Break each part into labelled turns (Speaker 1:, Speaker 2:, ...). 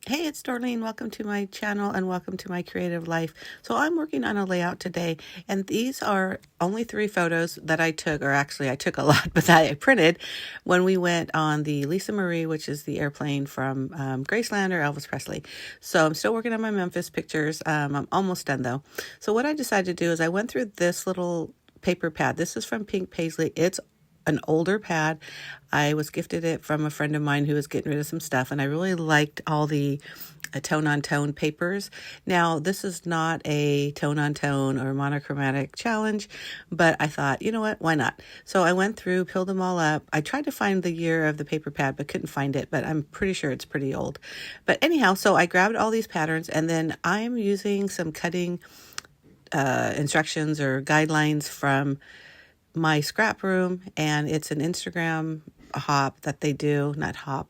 Speaker 1: Hey, it's Darlene. Welcome to my channel and welcome to my creative life. So I'm working on a layout today, and these are only 3 photos that I took, or actually I took a lot, but that I printed when we went on the Lisa Marie, which is the airplane from Graceland or Elvis Presley. So I'm still working on my Memphis pictures. I'm almost done though. So what I decided to do is I went through this little paper pad. This is from Pink Paisley. It's an older pad. I was gifted it from a friend of mine who was getting rid of some stuff, and I really liked all the tone-on-tone papers. Now, this is not a tone-on-tone or monochromatic challenge, but I thought, you know what, why not? So I went through, peeled them all up. I tried to find the year of the paper pad, but couldn't find it, but I'm pretty sure it's pretty old. But anyhow, so I grabbed all these patterns, and then I'm using some cutting instructions or guidelines from my scrap room, and it's an Instagram hop that they do, not hop,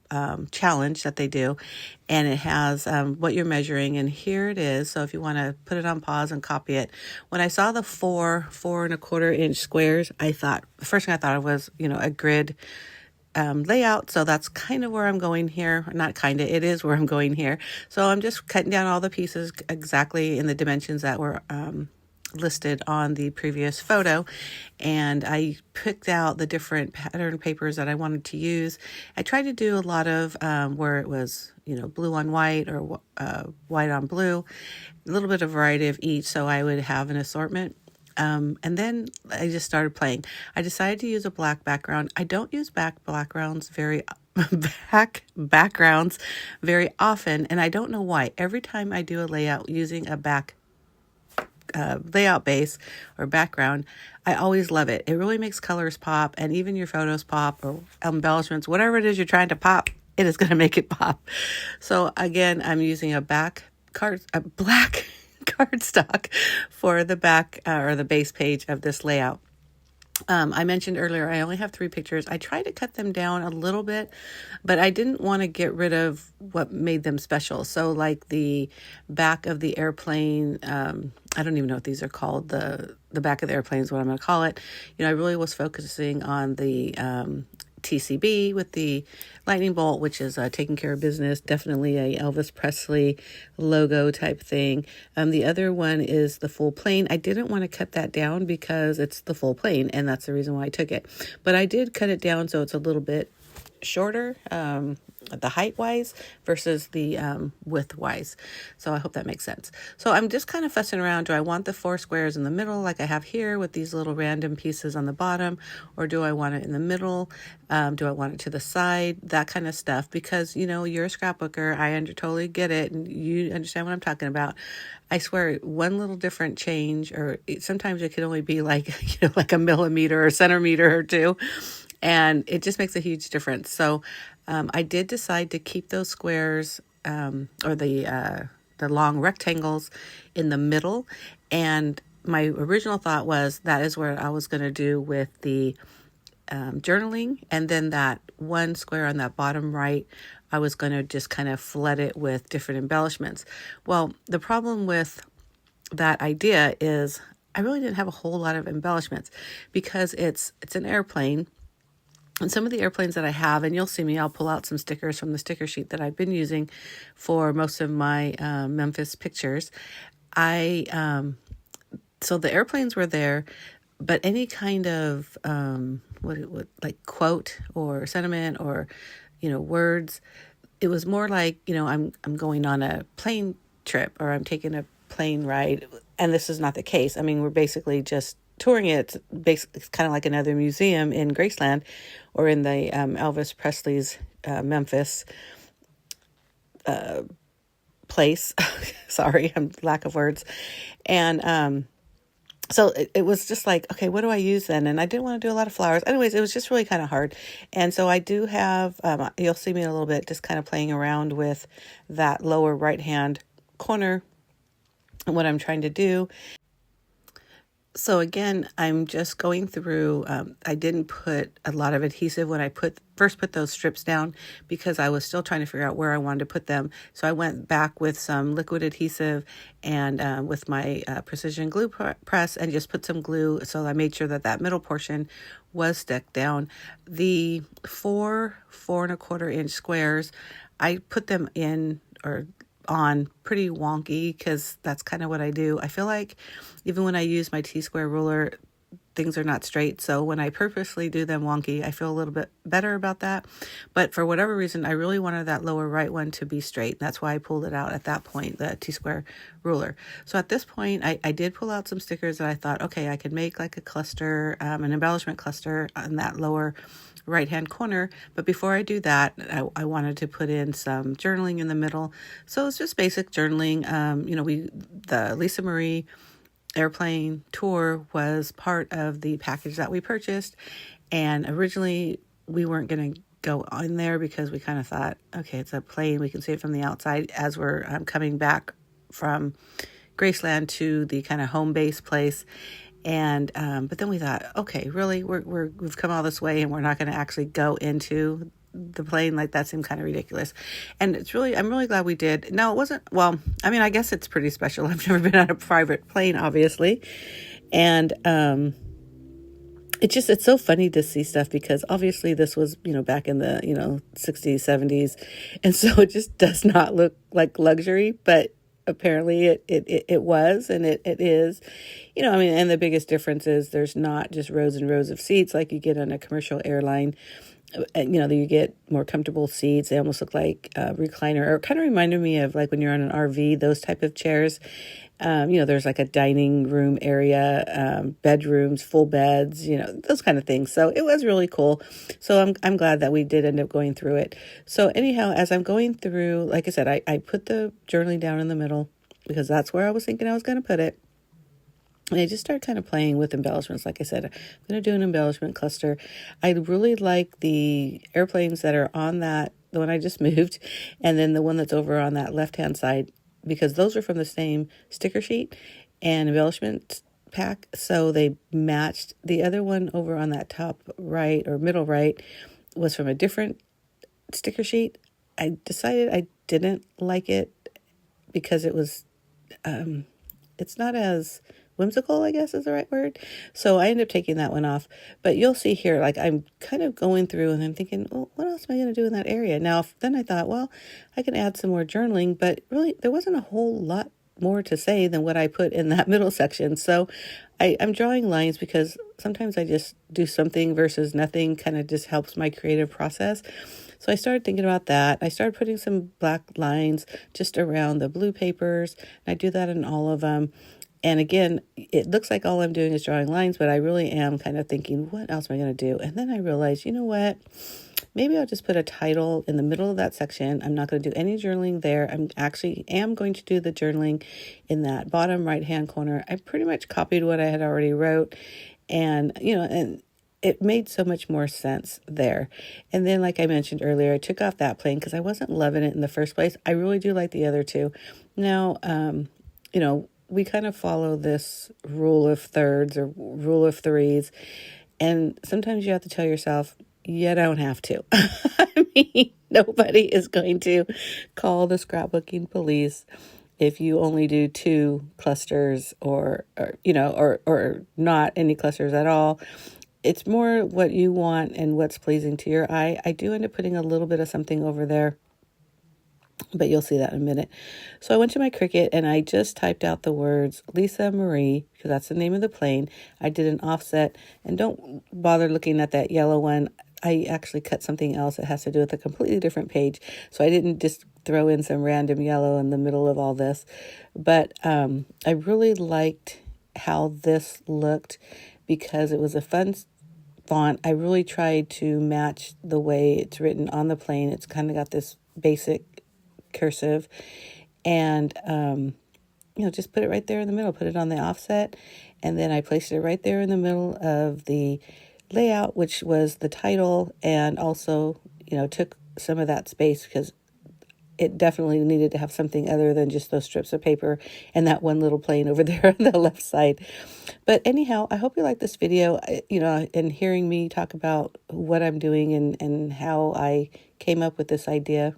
Speaker 1: challenge that they do, and it has what you're measuring, and here it is. So if you want to put it on pause and copy it, when I saw the 4.25 inch squares, I thought, the first thing I thought of was, a grid layout. So that's kind of where I'm going here. Not kind of, it is where I'm going here. So I'm just cutting down all the pieces exactly in the dimensions that were listed on the previous photo, and I picked out the different pattern papers that I wanted to use. I tried to do a lot of where it was blue on white or white on blue, a little bit of variety of each, so I would have an assortment. And then I just started playing. I decided to use a black background. I don't use backgrounds very often, and I don't know why. Every time I do a layout using a layout base or background, I always love it. It really makes colors pop, and even your photos pop, or embellishments, whatever it is you're trying to pop, it is going to make it pop. So again, I'm using a black cardstock for the back or the base page of this layout. I mentioned earlier, I only have 3 pictures. I tried to cut them down a little bit, but I didn't want to get rid of what made them special. So like the back of the airplane, I don't even know what these are called. The back of the airplane is what I'm going to call it. I really was focusing on the TCB with the lightning bolt, which is taking care of business, definitely a Elvis Presley logo type thing. The other one is the full plane. I didn't want to cut that down because it's the full plane, and that's the reason why I took it. But I did cut it down so it's a little bit shorter, the height wise versus the width wise. So I hope that makes sense. So I'm just kind of fussing around. Do I want the 4 squares in the middle like I have here with these little random pieces on the bottom, or do I want it in the middle? Do I want it to the side? That kind of stuff, because you're a scrapbooker. I totally get it, and you understand what I'm talking about. I swear, one little different change, or sometimes it could only be like like a millimeter or centimeter or 2. And it just makes a huge difference. So I did decide to keep those squares or the long rectangles in the middle. And my original thought was that is where I was going to do with the journaling. And then that one square on that bottom right, I was going to just kind of flood it with different embellishments. Well, the problem with that idea is I really didn't have a whole lot of embellishments because it's an airplane. And some of the airplanes that I have, and you'll see me, I'll pull out some stickers from the sticker sheet that I've been using for most of my Memphis pictures. So the airplanes were there, but any kind of like quote or sentiment or words, it was more like I'm going on a plane trip, or I'm taking a plane ride, and this is not the case. I mean, we're basically just touring it. It's kind of like another museum in Graceland, or in the Elvis Presley's Memphis place. Sorry, I'm lack of words. And so it was just like, okay, what do I use then? And I didn't want to do a lot of flowers. Anyways, it was just really kind of hard. And so I do have, you'll see me in a little bit, just kind of playing around with that lower right-hand corner and what I'm trying to do. So again, I'm just going through, I didn't put a lot of adhesive when I first put those strips down because I was still trying to figure out where I wanted to put them. So I went back with some liquid adhesive and with my precision glue press and just put some glue. So I made sure that middle portion was stuck down. The 4.25 inch squares, I put them in or on pretty wonky because that's kind of what I do. I feel like even when I use my T-square ruler, things are not straight. So when I purposely do them wonky, I feel a little bit better about that. But for whatever reason, I really wanted that lower right one to be straight. That's why I pulled it out at that point, the T-square ruler. So at this point, I did pull out some stickers that I thought, okay, I could make like a cluster, an embellishment cluster on that lower right-hand corner. But before I do that, I wanted to put in some journaling in the middle. So it's just basic journaling. The Lisa Marie airplane tour was part of the package that we purchased, and originally we weren't going to go in there because we kind of thought, okay, it's a plane, we can see it from the outside as we're coming back from Graceland to the kind of home base place. And but then we thought, okay, really, we've come all this way and we're not going to actually go into the plane. Like, that seemed kind of ridiculous. And I'm really glad we did. No, it wasn't. Well, I mean, I guess it's pretty special. I've never been on a private plane, obviously. And it's so funny to see stuff because obviously this was, back in the, 60s, 70s. And so it just does not look like luxury, but apparently it was, and it is, and the biggest difference is there's not just rows and rows of seats like you get on a commercial airline. You get more comfortable seats. They almost look like a recliner, or kind of reminded me of like when you're on an RV, those type of chairs. There's like a dining room area, bedrooms, full beds, those kind of things. So it was really cool. So I'm glad that we did end up going through it. So anyhow, as I'm going through, like I said, I put the journaling down in the middle because that's where I was thinking I was going to put it. And I just started kind of playing with embellishments. Like I said, I'm going to do an embellishment cluster. I really like the airplanes that are on the one I just moved, and then the one that's over on that left-hand side, because those are from the same sticker sheet and embellishment pack. So they matched. The other one over on that top right or middle right was from a different sticker sheet. I decided I didn't like it because it was, it's not as whimsical, I guess is the right word. So I ended up taking that one off. But you'll see here, like I'm kind of going through and I'm thinking, well, what else am I going to do in that area? Now, then I thought, well, I can add some more journaling, but really there wasn't a whole lot more to say than what I put in that middle section. So I'm drawing lines because sometimes I just do something versus nothing, kind of just helps my creative process. So I started thinking about that. I started putting some black lines just around the blue papers. And I do that in all of them. And again, it looks like all I'm doing is drawing lines, but I really am kind of thinking, what else am I going to do? And then I realized, you know what? Maybe I'll just put a title in the middle of that section. I'm not going to do any journaling there. I'm actually going to do the journaling in that bottom right-hand corner. I pretty much copied what I had already wrote. And, and it made so much more sense there. And then, like I mentioned earlier, I took off that plane because I wasn't loving it in the first place. I really do like the other two. Now, we kind of follow this rule of thirds or rule of threes. And sometimes you have to tell yourself, you don't have to. I mean, nobody is going to call the scrapbooking police if you only do 2 clusters or not any clusters at all. It's more what you want and what's pleasing to your eye. I do end up putting a little bit of something over there, but you'll see that in a minute. So I went to my Cricut and I just typed out the words Lisa Marie, because that's the name of the plane. I did an offset, and don't bother looking at that yellow one. I actually cut something else that has to do with a completely different page. So I didn't just throw in some random yellow in the middle of all this. But I really liked how this looked because it was a fun font. I really tried to match the way it's written on the plane. It's kind of got this basic cursive, and just put it right there in the middle, put it on the offset, and then I placed it right there in the middle of the layout, which was the title, and also took some of that space because it definitely needed to have something other than just those strips of paper and that one little plane over there on the left side. But anyhow, I hope you like this video, and hearing me talk about what I'm doing and how I came up with this idea.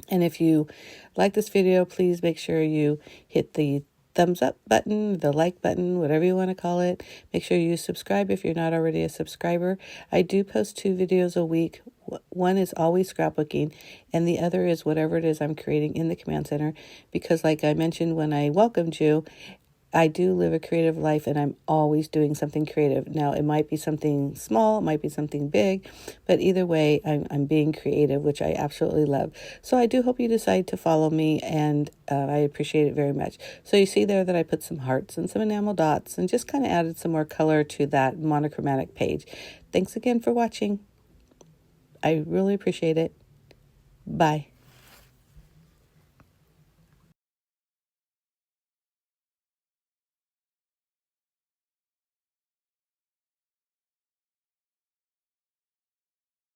Speaker 1: And if you like this video, please make sure you hit the thumbs up button, the like button, whatever you want to call it. Make sure you subscribe if you're not already a subscriber. I do post 2 videos a week. One is always scrapbooking, and the other is whatever it is I'm creating in the Command Center. Because like I mentioned when I welcomed you, I do live a creative life, and I'm always doing something creative. Now, it might be something small, it might be something big, but either way, I'm being creative, which I absolutely love. So I do hope you decide to follow me, and I appreciate it very much. So you see there that I put some hearts and some enamel dots and just kind of added some more color to that monochromatic page. Thanks again for watching. I really appreciate it. Bye.